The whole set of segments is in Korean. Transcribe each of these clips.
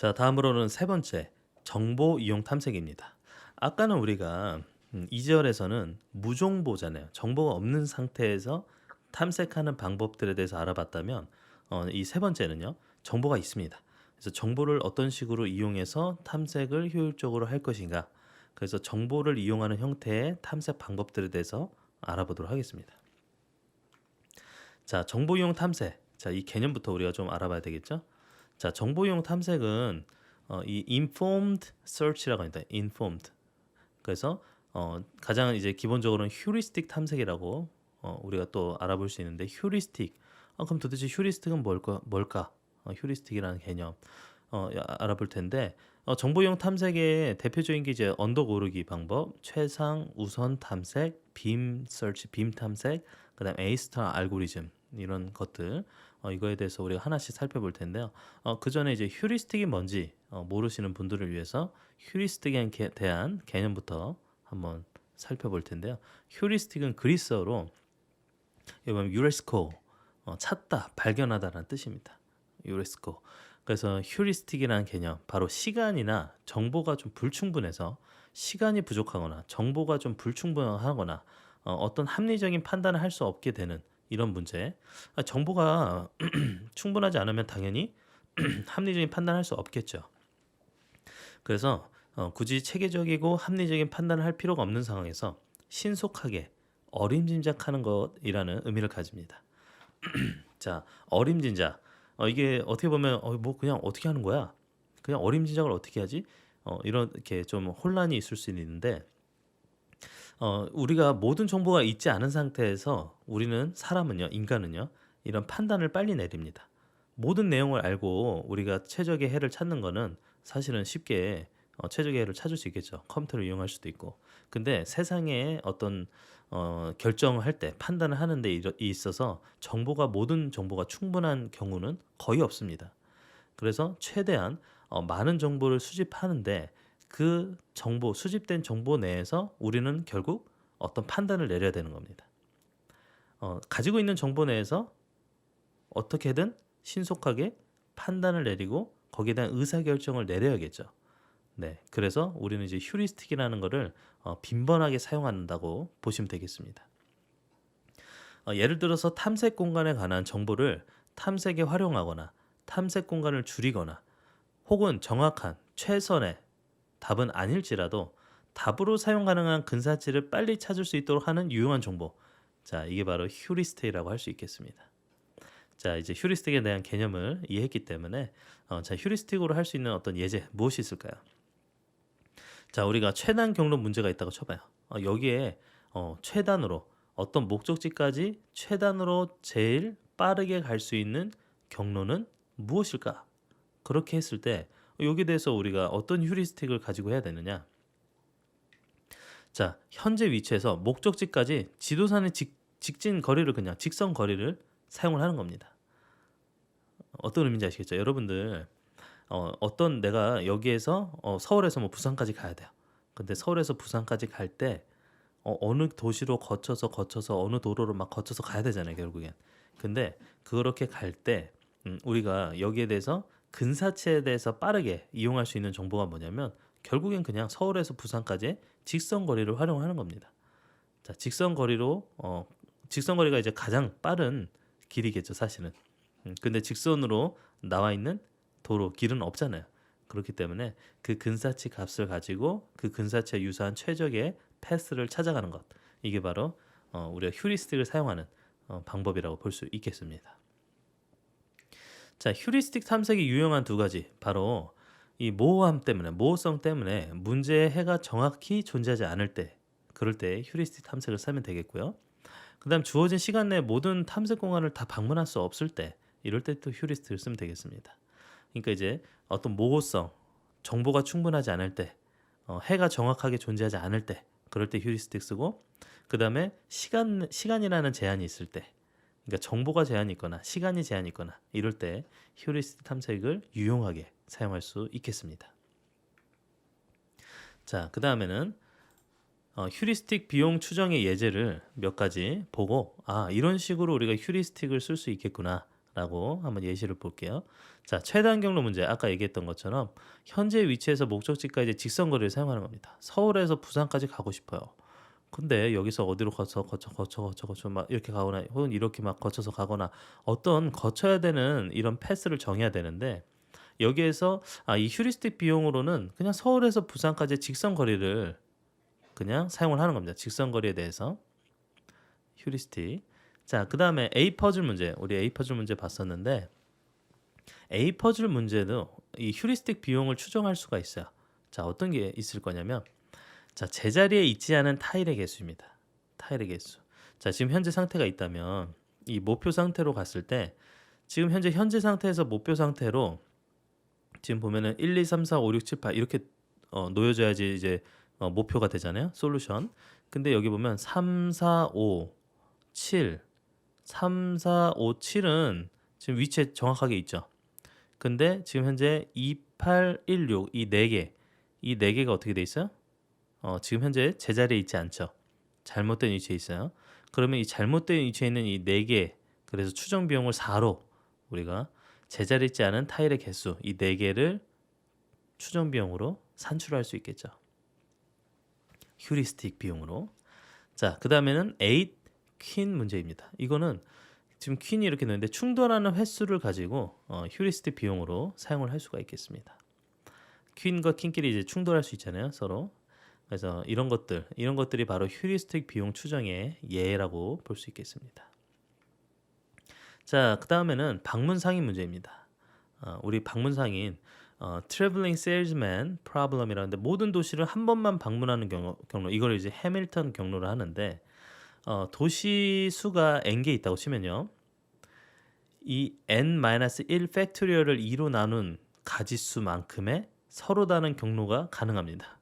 자, 다음으로는 세 번째, 정보 이용 탐색입니다. 아까는 우리가 2절에서는 무정보잖아요. 정보가 없는 상태에서 탐색하는 방법들에 대해서 알아봤다면 이 세 번째는요. 정보가 있습니다. 그래서 정보를 어떤 식으로 이용해서 탐색을 효율적으로 할 것인가. 그래서 정보를 이용하는 형태의 탐색 방법들에 대해서 알아보도록 하겠습니다. 자, 정보 이용 탐색. 자, 이 개념부터 우리가 좀 알아봐야 되겠죠? 자, 정보 이용 탐색은 이 informed search라고 합니다. informed. 그래서 가장 이제 기본적으로는 휴리스틱 탐색이라고 우리가 또 알아볼 수 있는데 휴리스틱. 그럼 도대체 휴리스틱은 뭘까? 휴리스틱이라는 개념 알아볼 텐데 정보 이용 탐색의 대표적인 게 이제 언덕 오르기 방법, 최상 우선 탐색, 빔 서치, 빔 탐색, 그다음 A-스타 알고리즘 이런 것들 이거에 대해서 우리가 하나씩 살펴볼 텐데요. 그 전에 이제 휴리스틱이 뭔지 모르시는 분들을 위해서 휴리스틱에 대한 개념부터 한번 살펴볼 텐데요. 휴리스틱은 그리스어로 여러분 유레스코 찾다, 발견하다라는 뜻입니다. 유레스코. 그래서 휴리스틱이라는 개념, 바로 시간이나 정보가 좀 불충분해서 시간이 부족하거나 정보가 좀 불충분하거나 어떤 합리적인 판단을 할 수 없게 되는 이런 문제. 정보가 충분하지 않으면 당연히 합리적인 판단을 할 수 없겠죠. 그래서 굳이 체계적이고 합리적인 판단을 할 필요가 없는 상황에서 신속하게 어림짐작하는 것이라는 의미를 가집니다. 자, 어림짐작. 이게 어떻게 보면 뭐 그냥 어떻게 하는 거야? 그냥 어림짐작을 어떻게 하지? 이렇게 좀 혼란이 있을 수 있는데 우리가 모든 정보가 있지 않은 상태에서 우리는 사람은요, 인간은요, 이런 판단을 빨리 내립니다. 모든 내용을 알고 우리가 최적의 해를 찾는 거는 사실은 쉽게 최적의 해를 찾을 수 있겠죠. 컴퓨터를 이용할 수도 있고. 근데 세상에 어떤 결정을 할 때, 판단을 하는 데 있어서 모든 정보가 충분한 경우는 거의 없습니다. 그래서 최대한 많은 정보를 수집하는데 그 정보, 수집된 정보 내에서 우리는 결국 어떤 판단을 내려야 되는 겁니다. 가지고 있는 정보 내에서 어떻게든 신속하게 판단을 내리고 거기에 대한 의사결정을 내려야겠죠. 네, 그래서 우리는 이제 휴리스틱이라는 거를 빈번하게 사용한다고 보시면 되겠습니다. 예를 들어서 탐색 공간에 관한 정보를 탐색에 활용하거나 탐색 공간을 줄이거나 혹은 정확한 최선의 답은 아닐지라도 답으로 사용 가능한 근사치를 빨리 찾을 수 있도록 하는 유용한 정보. 자, 이게 바로 휴리스틱이라고 할 수 있겠습니다. 자, 이제 휴리스틱에 대한 개념을 이해했기 때문에 자, 휴리스틱으로 할 수 있는 어떤 예제 무엇이 있을까요? 자, 우리가 최단 경로 문제가 있다고 쳐봐요. 여기에 최단으로 어떤 목적지까지 최단으로 제일 빠르게 갈 수 있는 경로는 무엇일까? 그렇게 했을 때 여기에 대해서 우리가 어떤 휴리스틱을 가지고 해야 되느냐? 자, 현재 위치에서 목적지까지 지도상의 직진 거리를 그냥 직선 거리를 사용을 하는 겁니다. 어떤 의미인지 아시겠죠? 여러분들 어떤 내가 여기에서 서울에서 뭐 부산까지 가야 돼요. 근데 서울에서 부산까지 갈 때 어느 도시로 거쳐서 어느 도로를 막 거쳐서 가야 되잖아요, 결국엔. 근데 그렇게 갈 때 우리가 여기에 대해서 근사치에 대해서 빠르게 이용할 수 있는 정보가 뭐냐면 결국엔 그냥 서울에서 부산까지 직선 거리를 활용하는 겁니다. 자, 직선 거리가 이제 가장 빠른 길이겠죠, 사실은. 근데 직선으로 나와 있는 도로, 길은 없잖아요. 그렇기 때문에 그 근사치 값을 가지고 그 근사치에 유사한 최적의 패스를 찾아가는 것. 이게 바로 우리가 휴리스틱을 사용하는 방법이라고 볼 수 있겠습니다. 자, 휴리스틱 탐색이 유용한 두 가지. 바로 이 모호성 때문에 문제의 해가 정확히 존재하지 않을 때, 그럴 때 휴리스틱 탐색을 쓰면 되겠고요. 그다음 주어진 시간 내에 모든 탐색 공간을 다 방문할 수 없을 때, 이럴 때 또 휴리스틱을 쓰면 되겠습니다. 그러니까 이제 어떤 모호성, 정보가 충분하지 않을 때, 해가 정확하게 존재하지 않을 때, 그럴 때 휴리스틱 쓰고, 그 다음에 시간이라는 제한이 있을 때, 그러니까 정보가 제한이 있거나 시간이 제한이 있거나 이럴 때 휴리스틱 탐색을 유용하게 사용할 수 있겠습니다. 자, 그 다음에는 휴리스틱 비용 추정의 예제를 몇 가지 보고 이런 식으로 우리가 휴리스틱을 쓸 수 있겠구나 라고 한번 예시를 볼게요. 자, 최단 경로 문제 아까 얘기했던 것처럼 현재 위치에서 목적지까지 직선거리를 사용하는 겁니다. 서울에서 부산까지 가고 싶어요. 근데 여기서 어디로 거쳐 막 이렇게 가거나 혹은 이렇게 막 거쳐서 가거나 어떤 거쳐야 되는 이런 패스를 정해야 되는데 여기에서 이 휴리스틱 비용으로는 그냥 서울에서 부산까지 직선 거리를 그냥 사용을 하는 겁니다. 직선 거리에 대해서 휴리스틱. 자, 그다음에 A 퍼즐 문제. 우리 A 퍼즐 문제 봤었는데 A 퍼즐 문제도 이 휴리스틱 비용을 추정할 수가 있어요. 자, 어떤 게 있을 거냐면 자, 제자리에 있지 않은 타일의 개수입니다. 타일의 개수. 자, 지금 현재 상태가 있다면 이 목표 상태로 갔을 때 지금 현재 상태에서 목표 상태로 지금 보면은 1, 2, 3, 4, 5, 6, 7, 8 이렇게 놓여져야지 이제 목표가 되잖아요. 솔루션. 근데 여기 보면 3, 4, 5, 7, 3, 4, 5, 7은 지금 위치에 정확하게 있죠. 근데 지금 현재 2, 8, 1, 6 이 네 개, 이 네 개가 어떻게 돼 있어요? 지금 현재 제자리에 있지 않죠. 잘못된 위치에 있어요. 그러면 이 잘못된 위치에 있는 이 네 개, 그래서 추정 비용을 4로 우리가 제자리에 있지 않은 타일의 개수 이 네 개를 추정 비용으로 산출할 수 있겠죠. 휴리스틱 비용으로. 자, 그 다음에는 8 퀸 문제입니다. 이거는 지금 퀸이 이렇게 넣는데 충돌하는 횟수를 가지고 휴리스틱 비용으로 사용을 할 수가 있겠습니다. 퀸과 퀸끼리 이제 충돌할 수 있잖아요, 서로. 그래서 이런 것들이 바로 휴리스틱 비용 추정의 예라고 볼 수 있겠습니다. 자, 그 다음에는 방문 상인 문제입니다. 우리 방문 상인 traveling salesman problem이라는데 모든 도시를 한 번만 방문하는 경로 이걸 이제 해밀턴 경로를 하는데 도시 수가 n개 있다고 치면요. 이 n-1 팩토리얼을 2로 나눈 가지수만큼의 서로 다른 경로가 가능합니다.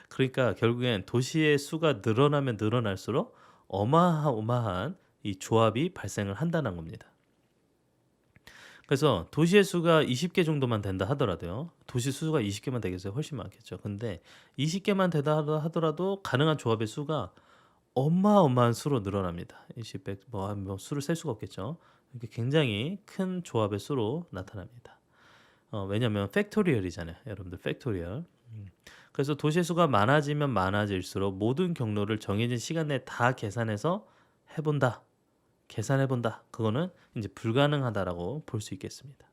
그러니까 결국엔 도시의 수가 늘어나면 늘어날수록 어마어마한 이 조합이 발생을 한다는 겁니다. 그래서 도시의 수가 20개 정도만 된다 하더라도요. 도시 수가 20개만 되겠어요? 훨씬 많겠죠. 근데 20개만 되다 하더라도 가능한 조합의 수가 어마어마한 수로 늘어납니다. 20, 100, 뭐 수를 셀 수가 없겠죠. 이렇게 굉장히 큰 조합의 수로 나타납니다. 왜냐하면 팩토리얼이잖아요. 여러분들 팩토리얼. 그래서 도시의 수가 많아지면 많아질수록 모든 경로를 정해진 시간 내에 다 계산해서 해본다. 계산해본다. 그거는 이제 불가능하다라고 볼 수 있겠습니다.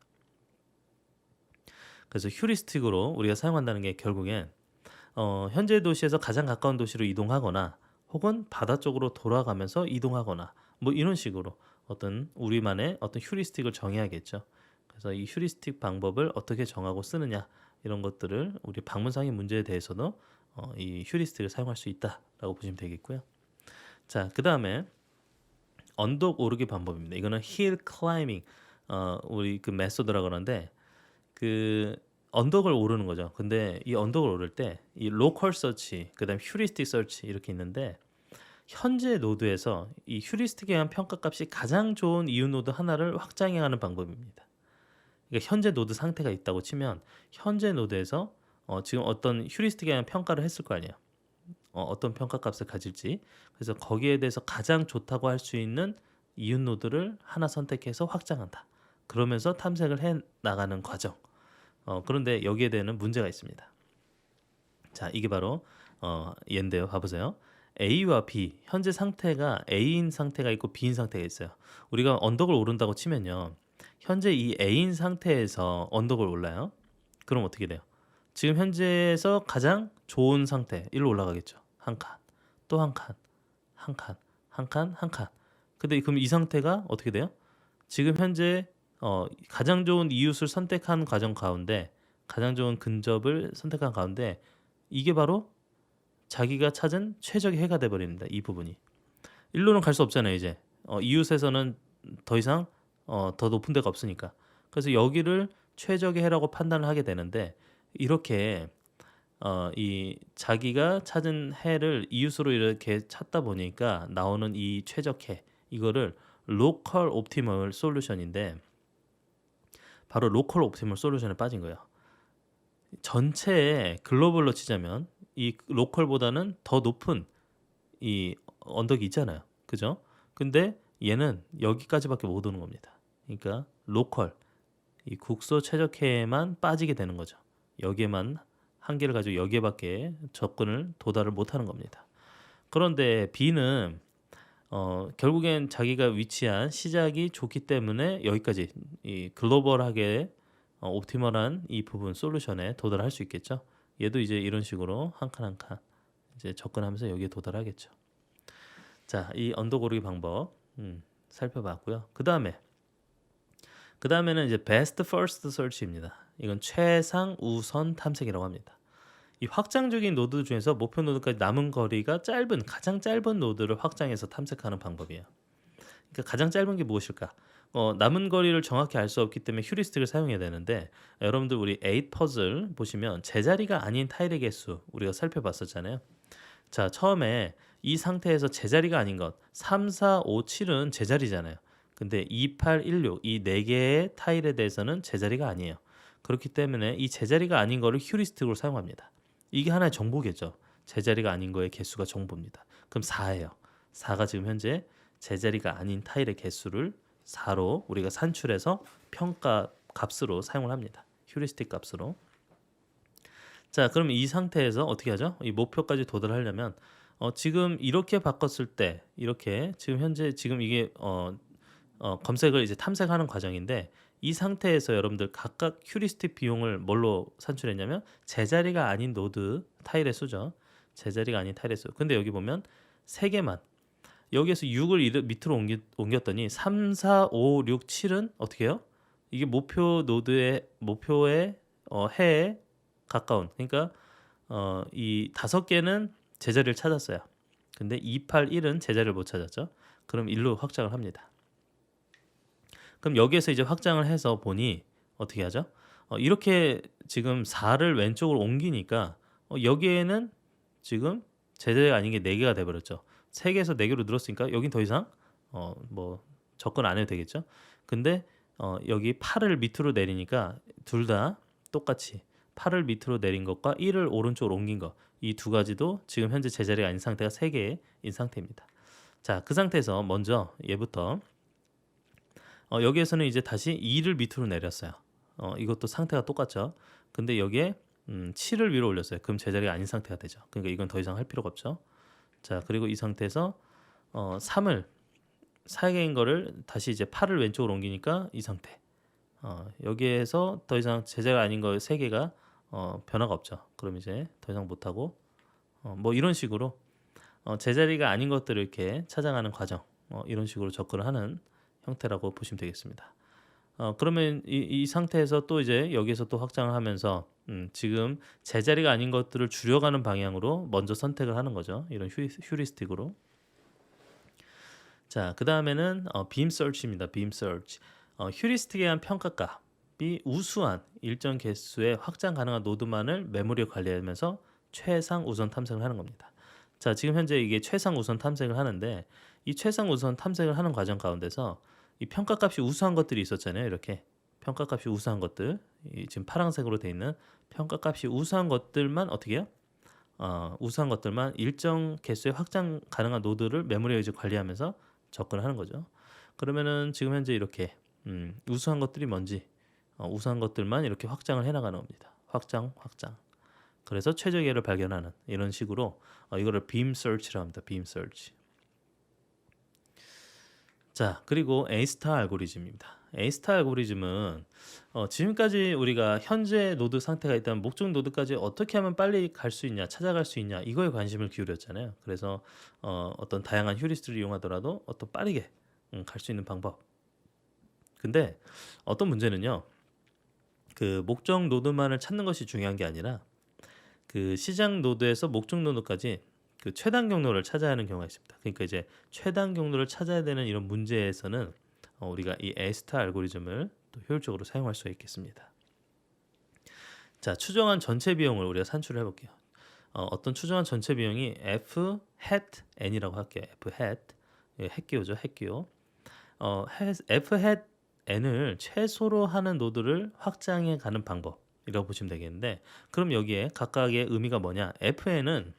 그래서 휴리스틱으로 우리가 사용한다는 게 결국엔 현재 도시에서 가장 가까운 도시로 이동하거나 혹은 바다 쪽으로 돌아가면서 이동하거나 뭐 이런 식으로 어떤 우리만의 어떤 휴리스틱을 정해야겠죠. 그래서 이 휴리스틱 방법을 어떻게 정하고 쓰느냐 이런 것들을 우리 방문상의 문제에 대해서도 이 휴리스틱을 사용할 수 있다라고 보시면 되겠고요. 자, 그 다음에 언덕 오르기 방법입니다. 이거는 힐 클라이밍 우리 그 메소드라고 하는데 그 언덕을 오르는 거죠. 근데 이 언덕을 오를 때 이 로컬 서치, 그다음 휴리스틱 서치 이렇게 있는데 현재 노드에서 이 휴리스틱에 의한 평가값이 가장 좋은 이웃 노드 하나를 확장해가는 방법입니다. 그러니까 현재 노드 상태가 있다고 치면 현재 노드에서 지금 어떤 휴리스틱에 의한 평가를 했을 거 아니에요. 어떤 평가값을 가질지. 그래서 거기에 대해서 가장 좋다고 할 수 있는 이웃 노드를 하나 선택해서 확장한다. 그러면서 탐색을 해 나가는 과정. 그런데 여기에 대한 문제가 있습니다. 자, 이게 바로 얘인데요. 봐보세요. A와 B, 현재 상태가 A인 상태가 있고 B인 상태가 있어요. 우리가 언덕을 오른다고 치면요. 현재 이 A인 상태에서 언덕을 올라요. 그럼 어떻게 돼요? 지금 현재에서 가장 좋은 상태, 일로 올라가겠죠. 한 칸, 또 한 칸, 한 칸, 한 칸, 한 칸. 근데 그럼 이 상태가 어떻게 돼요? 지금 현재 가장 좋은 이웃을 선택한 과정 가운데 가장 좋은 근접을 선택한 가운데 이게 바로 자기가 찾은 최적의 해가 돼버립니다. 이 부분이 일로는 갈 수 없잖아요. 이제 이웃에서는 더 이상 더 높은 데가 없으니까. 그래서 여기를 최적의 해라고 판단을 하게 되는데 이렇게 이 자기가 찾은 해를 이웃으로 이렇게 찾다 보니까 나오는 이 최적해 이거를 로컬 옵티멀 솔루션인데 바로 로컬 옵티멀 솔루션에 빠진 거예요. 전체에 글로벌로 치자면 이 로컬보다는 더 높은 이 언덕이 있잖아요. 그죠? 근데 얘는 여기까지밖에 못 오는 겁니다. 그러니까 로컬 이 국소 최적화에만 빠지게 되는 거죠. 여기에만 한계를 가지고 여기에밖에 접근을 도달을 못하는 겁니다. 그런데 B는 결국엔 자기가 위치한 시작이 좋기 때문에 여기까지 이 글로벌하게 옵티멀한 이 부분 솔루션에 도달할 수 있겠죠. 얘도 이제 이런 식으로 한 칸 한 칸 이제 접근하면서 여기에 도달하겠죠. 자, 이 언더 고르기 방법 살펴봤고요. 그 다음에는 이제 best first search입니다. 이건 최상 우선 탐색이라고 합니다. 이 확장적인 노드 중에서 목표 노드까지 남은 거리가 가장 짧은 노드를 확장해서 탐색하는 방법이에요. 그러니까 가장 짧은 게 무엇일까? 남은 거리를 정확히 알 수 없기 때문에 휴리스틱을 사용해야 되는데 여러분들 우리 8 퍼즐 보시면 제자리가 아닌 타일의 개수 우리가 살펴봤었잖아요. 자, 처음에 이 상태에서 제자리가 아닌 것 3, 4, 5, 7은 제자리잖아요. 근데 2, 8, 1, 6 이 4개의 타일에 대해서는 제자리가 아니에요. 그렇기 때문에 이 제자리가 아닌 거를 휴리스틱으로 사용합니다. 이게 하나의 정보겠죠. 제자리가 아닌 거의 개수가 정보입니다. 그럼 4예요. 4가 지금 현재 제자리가 아닌 타일의 개수를 4로 우리가 산출해서 평가 값으로 사용을 합니다. 휴리스틱 값으로. 자, 그럼 이 상태에서 어떻게 하죠? 이 목표까지 도달하려면 지금 이렇게 바꿨을 때 이렇게 지금 현재 지금 이게 검색을 이제 탐색하는 과정인데 이 상태에서 여러분들 각각 휴리스틱 비용을 뭘로 산출했냐면 제자리가 아닌 노드 타일의 수죠. 제자리가 아닌 타일의 수. 근데 여기 보면 3개만 여기에서 6을 밑으로 옮겼더니 3, 4, 5, 6, 7은 어떻게 해요? 이게 목표의 해에 가까운 그러니까 이 5개는 제자리를 찾았어요. 근데 2, 8, 1은 제자리를 못 찾았죠. 그럼 1로 확장을 합니다. 그럼 여기에서 이제 확장을 해서 보니 어떻게 하죠? 이렇게 지금 4를 왼쪽으로 옮기니까 여기에는 지금 제자리가 아닌 게 4개가 돼버렸죠. 3개에서 4개로 늘었으니까 여긴 더 이상 뭐 접근 안 해도 되겠죠. 근데 여기 8을 밑으로 내리니까 둘 다 똑같이 8을 밑으로 내린 것과 1을 오른쪽으로 옮긴 것 이 두 가지도 지금 현재 제자리가 아닌 상태가 3개인 상태입니다. 자, 그 상태에서 먼저 얘부터 여기에서는 이제 다시 2를 밑으로 내렸어요. 이것도 상태가 똑같죠. 근데 여기에 7을 위로 올렸어요. 그럼 제자리가 아닌 상태가 되죠. 그러니까 이건 더 이상 할 필요가 없죠. 자, 그리고 이 상태에서 3을 4개인 거를 다시 이제 8을 왼쪽으로 옮기니까 이 상태. 여기에서 더 이상 제자리가 아닌 거 3개가 변화가 없죠. 그럼 이제 더 이상 못하고 뭐 이런 식으로 제자리가 아닌 것들을 이렇게 찾아가는 과정 이런 식으로 접근을 하는 형태라고 보시면 되겠습니다. 그러면 이 상태에서 또 이제 여기에서 또 확장을 하면서 지금 제자리가 아닌 것들을 줄여가는 방향으로 먼저 선택을 하는 거죠. 이런 휴리스틱으로. 자, 그 다음에는 빔 서치입니다. 빔 서치. 휴리스틱에 의한 평가값이 우수한 일정 개수의 확장 가능한 노드만을 메모리에 관리하면서 최상 우선 탐색을 하는 겁니다. 자, 지금 현재 이게 최상 우선 탐색을 하는데 이 최상 우선 탐색을 하는 과정 가운데서 이 평가값이 우수한 것들이 있었잖아요. 이렇게 평가값이 우수한 것들 지금 파란색으로 되어 있는 평가값이 우수한 것들만 어떻게 해요? 우수한 것들만 일정 개수의 확장 가능한 노드를 메모리에 이제 관리하면서 접근하는 거죠. 그러면은 지금 현재 이렇게 우수한 것들이 뭔지 우수한 것들만 이렇게 확장을 해나가는 겁니다. 확장. 그래서 최적의를 발견하는 이런 식으로 이거를 빔 서치라고 합니다. 빔 서치. 자, 그리고 A-스타 알고리즘입니다. A-스타 알고리즘은 지금까지 우리가 현재 노드 상태가 있다면 목적 노드까지 어떻게 하면 빨리 갈 수 있냐, 찾아갈 수 있냐 이거에 관심을 기울였잖아요. 그래서 어떤 다양한 휴리스틱을 이용하더라도 어떤 빠르게 갈 수 있는 방법. 근데 어떤 문제는요. 그 목적 노드만을 찾는 것이 중요한 게 아니라 그 시작 노드에서 목적 노드까지 그 최단 경로를 찾아야 하는 경우가 있습니다. 그러니까 이제 최단 경로를 찾아야 되는 이런 문제에서는 우리가 이 A-스타 알고리즘을 또 효율적으로 사용할 수가 있겠습니다. 자, 추정한 전체 비용을 우리가 산출을 해볼게요. 어떤 추정한 전체 비용이 F hat n이라고 할게요. F hat 핵기호죠, 핵기호. F hat n을 최소로 하는 노드를 확장해 가는 방법이라고 보시면 되겠는데, 그럼 여기에 각각의 의미가 뭐냐? FN은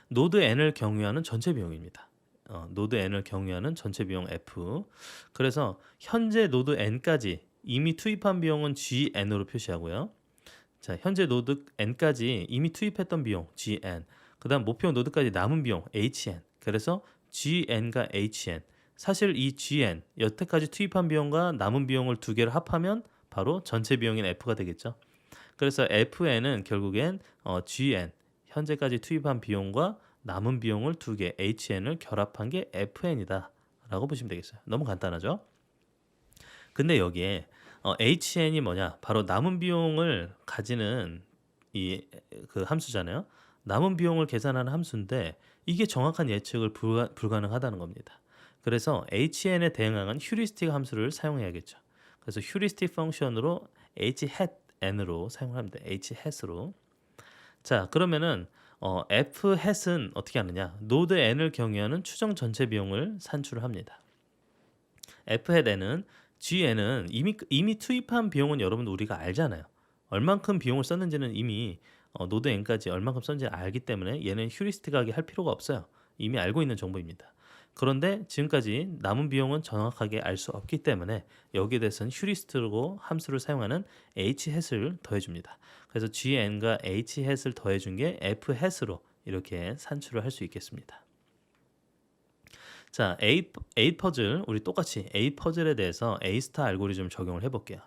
노드 n을 경유하는 전체 비용입니다. 노드 n을 경유하는 전체 비용 F. 그래서 현재 노드 n까지 이미 투입한 비용은 GN으로 표시하고요. 자, 현재 노드 n까지 이미 투입했던 비용 GN. 그다음 목표 노드까지 남은 비용 HN. 그래서 GN과 HN. 사실 이 GN, 여태까지 투입한 비용과 남은 비용을 두 개를 합하면 바로 전체 비용인 F가 되겠죠. 그래서 FN은 결국엔 GN, 현재까지 투입한 비용과 남은 비용을 두 개, HN을 결합한 게 FN이다 라고 보시면 되겠어요. 너무 간단하죠? 근데 여기에 HN이 뭐냐? 바로 남은 비용을 가지는 이 그 함수잖아요. 남은 비용을 계산하는 함수인데 이게 정확한 예측을 불가능하다는 겁니다. 그래서 HN에 대응하는 휴리스틱 함수를 사용해야겠죠. 그래서 휴리스틱 펑션으로 H-n으로 사용합니다. H-로. 자, 그러면은 F-은 어떻게 하느냐? 노드 n을 경유하는 추정 전체 비용을 산출을 합니다. F-n은 GN은 이미 투입한 비용은 여러분 우리가 알잖아요. 얼만큼 비용을 썼는지는 이미 노드 n까지 얼만큼 썼는지 알기 때문에 얘는 휴리스틱하게 할 필요가 없어요. 이미 알고 있는 정보입니다. 그런데 지금까지 남은 비용은 정확하게 알 수 없기 때문에 여기에 대해서는 휴리스틱으로 함수를 사용하는 H-을 더해줍니다. 그래서 GN과 H-을 더해준 게 F-로 이렇게 산출을 할 수 있겠습니다. 자, A 퍼즐, 우리 똑같이 A 퍼즐에 대해서 A 스타 알고리즘을 적용을 해볼게요.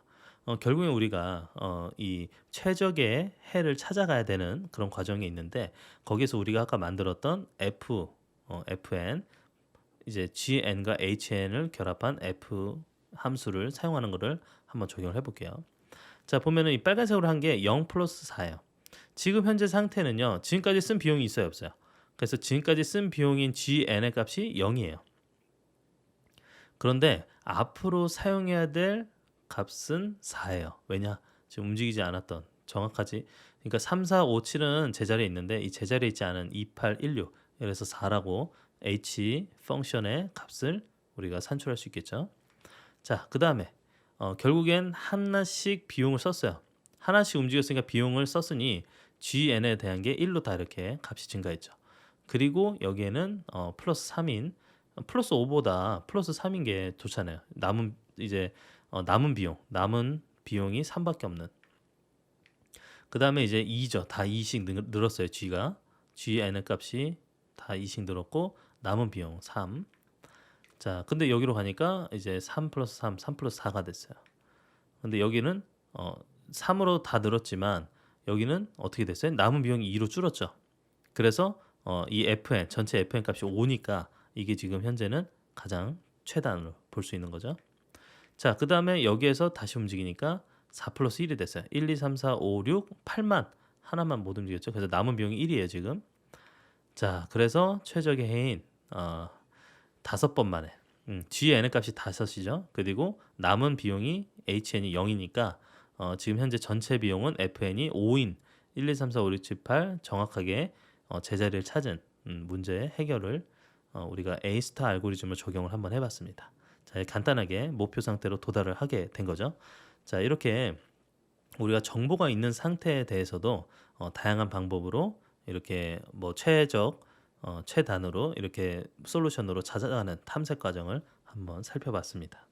결국에 우리가 이 최적의 해를 찾아가야 되는 그런 과정이 있는데 거기서 우리가 아까 만들었던 FN 이제 GN과 HN을 결합한 F 함수를 사용하는 것을 한번 적용을 해볼게요. 자, 보면은 이 빨간색으로 한 게 0 플러스 4예요. 지금 현재 상태는요. 지금까지 쓴 비용이 있어요, 없어요? 그래서 지금까지 쓴 비용인 GN의 값이 0이에요. 그런데 앞으로 사용해야 될 값은 4예요. 왜냐? 지금 움직이지 않았던 정확하지. 그러니까 3, 4, 5, 7은 제자리에 있는데 이 제자리에 있지 않은 2, 8, 1, 6 그래서 4라고 H 펑션의 값을 우리가 산출할 수 있겠죠. 자, 그 다음에 결국엔 하나씩 비용을 썼어요. 하나씩 움직였으니까 비용을 썼으니 GN에 대한 게 1로 다 이렇게 값이 증가했죠. 그리고 여기에는 플러스 3인 플러스 5보다 플러스 3인 게 좋잖아요. 남은 비용이 3밖에 없는. 그 다음에 이제 2죠. 다 2씩 늘었어요. GN의 값이 다 2씩 늘었고 남은 비용 3. 자, 근데 여기로 가니까 이제 3 플러스 3, 3 플러스 4가 됐어요. 근데 여기는 3으로 다 늘었지만 여기는 어떻게 됐어요? 남은 비용이 2로 줄었죠. 그래서 이 FN, 전체 FN 값이 5니까 이게 지금 현재는 가장 최단으로 볼 수 있는 거죠. 자, 그 다음에 여기에서 다시 움직이니까 4 플러스 1이 됐어요. 1, 2, 3, 4, 5, 6, 8만 하나만 못 움직였죠. 그래서 남은 비용이 1이에요 지금. 자, 그래서 최적의 해인 5번 만에 GN의 값이 5이죠. 그리고 남은 비용이 HN이 0이니까 지금 현재 전체 비용은 FN이 5인 1, 2, 3, 4, 5, 6, 7, 8 정확하게 제자리를 찾은 문제의 해결을 우리가 A 스타 알고리즘을 적용을 한번 해봤습니다. 자, 간단하게 목표 상태로 도달을 하게 된 거죠. 자, 이렇게 우리가 정보가 있는 상태에 대해서도 다양한 방법으로 이렇게 뭐 최단으로 이렇게 솔루션으로 찾아가는 탐색 과정을 한번 살펴봤습니다.